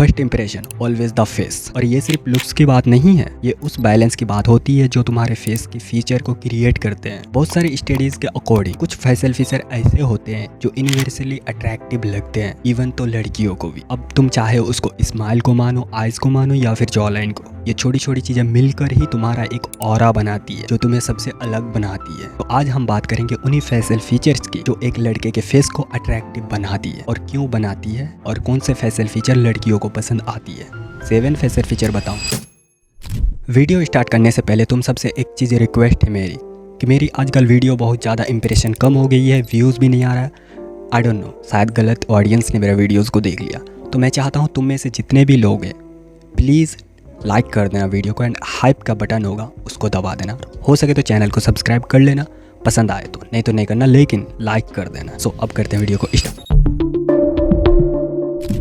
First impression always the face. और ये सिर्फ लुक्स की बात नहीं है, ये उस बैलेंस की बात होती है जो तुम्हारे फेस के फीचर को क्रिएट करते हैं। बहुत सारे स्टडीज के अकॉर्डिंग कुछ फेशियल फीचर ऐसे होते हैं जो यूनिवर्सली अट्रैक्टिव लगते हैं, इवन तो लड़कियों को भी। अब तुम चाहे उसको स्माइल को मानो, आइज को मानो या फिर जॉ लाइन को, ये छोटी छोटी चीजें मिलकर ही तुम्हारा एक ऑरा बनाती है जो तुम्हें सबसे अलग बनाती है। तो आज हम बात करेंगे उन्हीं फेशियल फीचर्स की जो एक लड़के के फेस को अट्रैक्टिव बनाती है और क्यों बनाती है, और कौन से फेशियल फीचर लड़कियों को पसंद आती है। 7 फेशियल फीचर बताऊं। वीडियो स्टार्ट करने से पहले तुम सबसे एक चीज़ रिक्वेस्ट है मेरी कि मेरी आजकल वीडियो बहुत ज़्यादा इंप्रेशन कम हो गई है, व्यूज़ भी नहीं आ रहा है। आई डोंट नो, शायद गलत ऑडियंस ने मेरे वीडियोज़ को देख लिया। तो मैं चाहता हूँ तुम में से जितने भी लोग हैं प्लीज़ लाइक कर देना वीडियो को, एंड हाइप का बटन होगा उसको दबा देना। हो सके तो चैनल को सब्सक्राइब कर लेना, पसंद आए तो, नहीं तो नहीं करना, लेकिन लाइक कर देना। सो अब करते हैं वीडियो को स्टार्ट।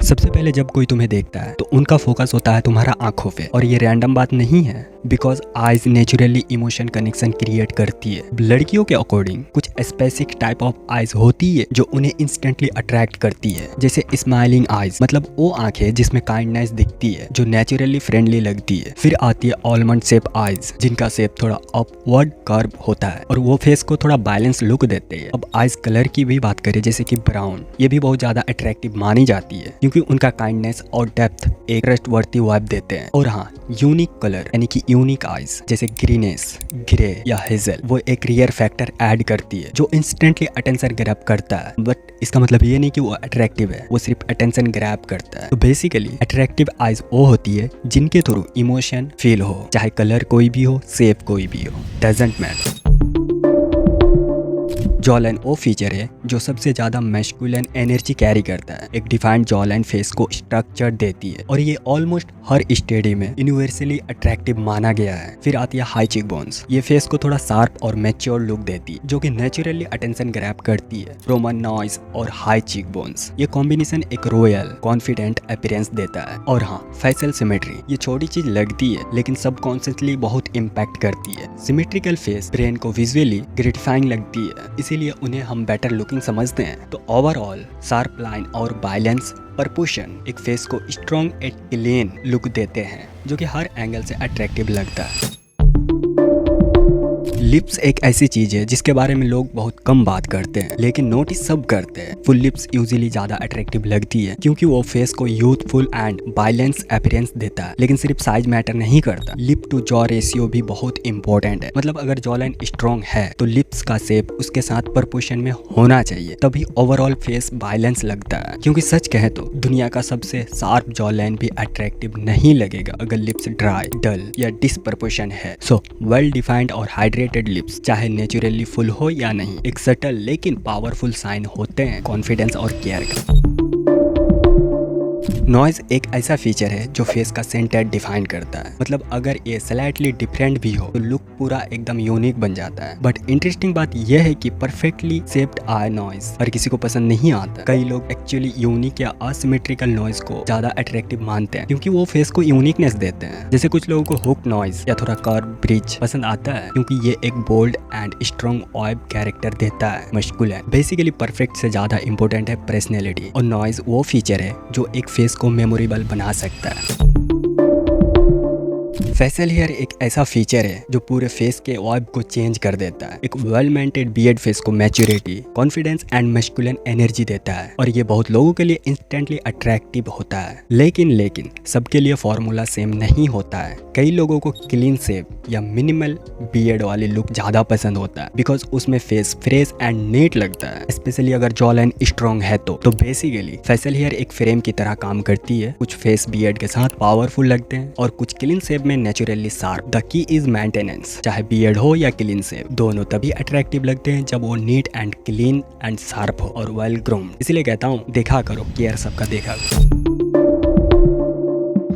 सबसे पहले जब कोई तुम्हें देखता है तो उनका फोकस होता है तुम्हारा आंखों पे, और ये रैंडम बात नहीं है, because eyes naturally emotion connection create करती है। लड़कियों के अकॉर्डिंग कुछ स्पेसिफिक टाइप ऑफ आईज होती है जो उन्हें इंस्टेंटली अट्रैक्ट करती है, जैसे स्माइलिंग आईज, मतलब वो आंखें जिसमें काइंडनेस दिखती है, जो नेचुरली फ्रेंडली लगती है। फिर आती है आलमंड शेप आईज, जिनका शेप थोड़ा अपवर्ड कर्व होता है और वो फेस को थोड़ा बैलेंस लुक देते हैं। अब आईज कलर की भी बात करें, जैसे कि ब्राउन, ये भी बहुत ज्यादा अट्रैक्टिव मानी जाती है क्योंकि उनका काइंडनेस और डेप्थ एक ट्रस्टवर्थी वाइब देते हैं। और हाँ, यूनिक कलर यानी कि यूनिक आईज जैसे ग्रीनेस, ग्रे या हेजल, वो एक रियर फैक्टर ऐड करती है जो इंस्टेंटली अटेंशन ग्रैब करता है। बट इसका मतलब ये नहीं कि वो अट्रैक्टिव है, वो सिर्फ अटेंशन ग्रैब करता है। तो बेसिकली अट्रैक्टिव आईज वो होती है जिनके थ्रू इमोशन फील हो, चाहे कलर कोई भी हो, शेप कोई भी हो, डजंट मैटर। जॉ लाइन वो फीचर है जो सबसे ज्यादा मैस्कुलिन एनर्जी कैरी करता है। एक डिफाइंड जॉ लाइन फेस को स्ट्रक्चर देती है और ये ऑलमोस्ट हर स्टडी में यूनिवर्सली अट्रैक्टिव माना गया है। फिर आती है हाई चीक बोन्स, ये फेस को थोड़ा शार्प और मैच्योर लुक देती है जो कि नेचुरली अटेंशन ग्रैब करती है। रोमन नॉइज और हाई चीक बोन्स, ये कॉम्बिनेशन एक रॉयल कॉन्फिडेंट अपीयरेंस देता है। और हाँ, फेशियल सिमेट्री, ये छोटी चीज लगती है लेकिन सबकॉन्शियसली बहुत इम्पैक्ट करती है। सिमेट्रिकल फेस ब्रेन को विजुअली ग्रेटिफाइंग लगती है, इसीलिए उन्हें हम बेटर लुकिंग समझते हैं। तो ओवरऑल शार्प लाइन और बैलेंस प्रपोर्शन एक फेस को स्ट्रॉन्ग एंड क्लीन लुक देते हैं जो कि हर एंगल से अट्रैक्टिव लगता है। लिप्स एक ऐसी चीज है जिसके बारे में लोग बहुत कम बात करते हैं लेकिन नोटिस सब करते हैं। फुल लिप्स यूजुअली ज्यादा अट्रैक्टिव लगती है क्योंकि वो फेस को यूथफुल एंड बैलेंस अपीयरेंस देता है। लेकिन सिर्फ साइज मैटर नहीं करता, लिप टू जॉ रेशियो भी बहुत इंपॉर्टेंट है। मतलब अगर जॉ लाइन स्ट्रॉन्ग है तो लिप्स का शेप उसके साथ प्रपोर्शन में होना चाहिए, तभी ओवरऑल फेस बैलेंस लगता है। क्योंकि सच कहे तो दुनिया का सबसे शार्प जॉ लाइन भी अट्रैक्टिव नहीं लगेगा अगर लिप्स ड्राई, डल या डिसप्रपोर्शन है। सो वेल डिफाइंड और हाइड्रेटेड लिप्स, चाहे नेचुरली फुल हो या नहीं, एक सटल लेकिन पावरफुल साइन होते हैं कॉन्फिडेंस और केयर का। नॉइज एक ऐसा फीचर है जो फेस का सेंटर डिफाइन करता है। मतलब अगर ये स्लाइटली डिफरेंट भी हो तो लुक पूरा एकदम यूनिक बन जाता है। बट इंटरेस्टिंग बात यह है कि परफेक्टली शेप्ड आई नॉइज हर किसी को पसंद नहीं आता। कई लोग एक्चुअली यूनिक या असिमेट्रिकल नॉइज को ज्यादा अट्रैक्टिव मानते हैं क्योंकि वो फेस को यूनिकनेस देते हैं। जैसे कुछ लोगों को हुक नॉइज या थोड़ा कर्व ब्रिज पसंद आता है क्योंकि ये एक bold and strong vibe character देता है मस्कुलिन। बेसिकली परफेक्ट से ज्यादा इंपॉर्टेंट है पर्सनैलिटी, और नॉइज वो फीचर है जो एक फेस को मेमोरेबल बना सकता है। फेशियल हेयर एक ऐसा फीचर है जो पूरे फेस के वाइब को चेंज कर देता है। एक वेल मेंटेन बियर्ड फेस को maturity, confidence and masculine energy देता है और ये बहुत लोगों के लिए इंस्टेंटली अट्रैक्टिव होता है। लेकिन सबके लिए फॉर्मूला सेम नहीं होता है। कई लोगों को क्लीन शेप या मिनिमल बियर्ड वाली लुक ज्यादा पसंद होता है बिकॉज उसमें फेस फ्रेश एंड नीट लगता है, स्पेशली अगर जॉ लाइन स्ट्रॉन्ग है तो बेसिकली फेशियल हेयर एक फ्रेम की तरह काम करती है। कुछ फेस बियर्ड के साथ पावरफुल लगते हैं और कुछ क्लीन शेप में naturally sharp. The key is maintenance, चाहे बियर्ड हो या क्लीन शेप, दोनों तभी अट्रैक्टिव लगते हैं जब वो neat and clean and sharp हो और वेल ग्रूम्ड। इसलिए कहता हूँ देखा करो, केयर सबका देखा करो।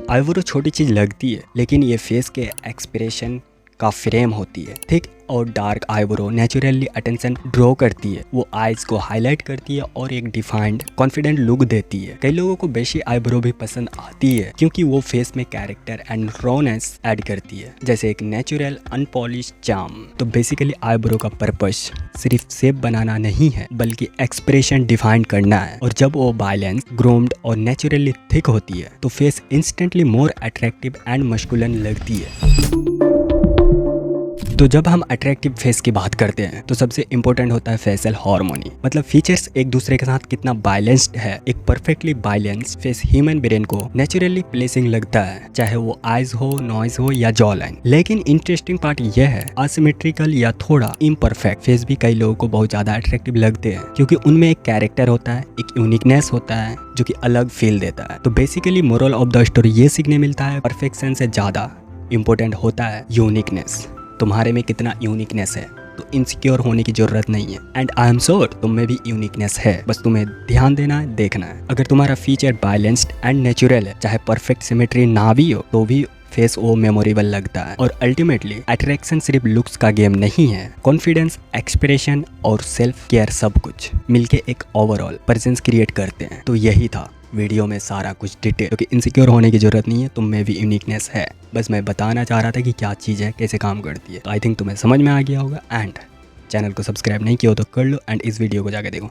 आईब्रो छोटी चीज लगती है लेकिन ये फेस के एक्सप्रेशन का फ्रेम होती है। थिक और dark eyebrow naturally attention draw करती है, वो आईज को हाईलाइट करती है और एक डिफाइंड कॉन्फिडेंट लुक देती है। कई लोगों को बेशी आईब्रो भी पसंद आती है क्योंकि वो फेस में कैरेक्टर एंड रॉनेस ऐड करती है, जैसे एक नेचुरल अनपॉलिश चार्म। तो बेसिकली आईब्रो का पर्पस सिर्फ शेप बनाना नहीं है बल्कि एक्सप्रेशन डिफाइन करना है, और जब वो बैलेंस, ग्रूम्ड और नेचुरली थिक होती है तो face instantly more attractive and masculine लगती है। तो जब हम अट्रैक्टिव फेस की बात करते हैं तो सबसे इंपॉर्टेंट होता है फेशियल हार्मोनी, मतलब फीचर्स एक दूसरे के साथ कितना बैलेंस्ड है। एक perfectly balanced face human brain को नेचुरली प्लेसिंग लगता है, चाहे वो आईज हो, नॉइज हो या जॉ लाइन। लेकिन इंटरेस्टिंग पार्ट यह है, असिमेट्रिकल या थोड़ा इम्परफेक्ट फेस भी कई लोगों को बहुत ज्यादा अट्रैक्टिव लगते हैं क्योंकि उनमें एक कैरेक्टर होता है, एक यूनिकनेस होता है जो कि अलग फील देता है। तो basically moral of the story ये सीखने मिलता है, परफेक्शन से ज्यादा इंपॉर्टेंट होता है यूनिकनेस। तुम्हारे में कितना यूनिकनेस है, तो इनसिक्योर होने की जरूरत नहीं है। एंड आई एम श्योर तुम में भी यूनिकनेस है, बस तुम्हें ध्यान देना है, देखना है। अगर तुम्हारा फीचर बैलेंस्ड एंड नेचुरल है, चाहे परफेक्ट सिमेट्री ना भी हो तो भी फेस वो मेमोरेबल लगता है। और अल्टीमेटली अट्रैक्शन सिर्फ लुक्स का गेम नहीं है, कॉन्फिडेंस, एक्सप्रेशन और सेल्फ केयर सब कुछ मिलके एक ओवरऑल प्रेजेंस क्रिएट करते हैं। तो यही था वीडियो में सारा कुछ डिटेल, क्योंकि इनसिक्योर होने की जरूरत नहीं है, तुम में भी यूनिकनेस है। बस मैं बताना चाह रहा था कि क्या चीज़ है, कैसे काम करती है। तो आई थिंक तुम्हें समझ में आ गया होगा। एंड चैनल को सब्सक्राइब नहीं किया हो तो कर लो एंड इस वीडियो को जाकर देखो।